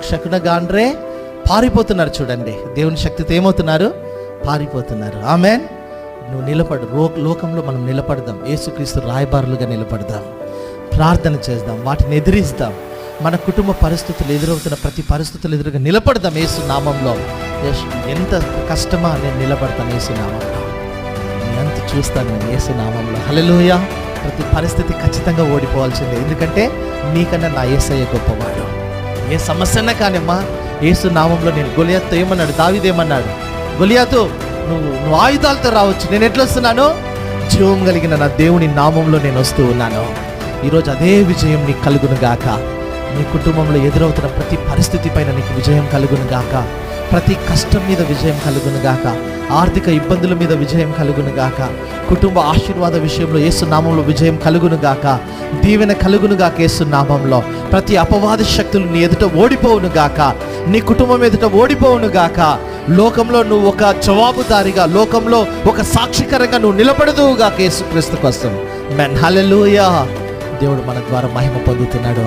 శకునగాండ్రే పారిపోతున్నారు. చూడండి, దేవుని శక్తితో ఏమవుతున్నారు? పారిపోతున్నారు. ఆమేన్. నువ్వు నిలబడు. లోకంలో మనం నిలబడదాం, యేసుక్రీస్తు రాయబారులుగా నిలబడదాం, ప్రార్థన చేద్దాం, వాటిని ఎదిరిస్తాం. మన కుటుంబ పరిస్థితులు ఎదురవుతున్న ప్రతి పరిస్థితులు ఎదురుగా నిలబడదాం యేసు నామంలో. ఎంత కష్టమా నేను నిలబడతాను యేసు నామంలో, నీ అంత చూస్తాను నేను యేసు నామంలో. హల్లెలూయా. ప్రతి పరిస్థితి ఖచ్చితంగా ఓడిపోవాల్సిందే, ఎందుకంటే నీకన్నా నా యేసయ్య గొప్పవాడు. ఏ సమస్యనా కానిమ్మా, యేసు నామంలో. నేను గొలియాతుతో ఏమన్నాడు? దావీదేమన్నాడు? గొలియాతు, నువ్వు ఆయుధాలతో రావచ్చు, నేను ఎట్లా వస్తున్నాను? జీవం కలిగిన నా దేవుని నామంలో నేను వస్తూ ఉన్నాను. ఈరోజు అదే విజయం నీకు కలుగును గాక. నీ కుటుంబంలో ఎదురవుతున్న ప్రతి పరిస్థితి పైన నీకు విజయం కలుగును గాక. ప్రతి కష్టం మీద విజయం కలుగును గాక. ఆర్థిక ఇబ్బందుల మీద విజయం కలుగును గాక. కుటుంబ ఆశీర్వాద విషయంలో యేసు నామంలో విజయం కలుగును గాక. దీవెన కలుగును గాక యేసు నామంలో. ప్రతి అపవాది శక్తులు నీ ఎదుట ఓడిపోవును గాక. నీ కుటుంబం ఎదుట ఓడిపోవును గాక. లోకంలో నువ్వు ఒక జవాబుదారిగా, లోకంలో ఒక సాక్షికరంగా నువ్వు నిలబడదువు గాక యేసుక్రీస్తు కోసం. ఆమేన్. హల్లెలూయా. దేవుడు మన ద్వారా మహిమ పొందుతున్నాడు.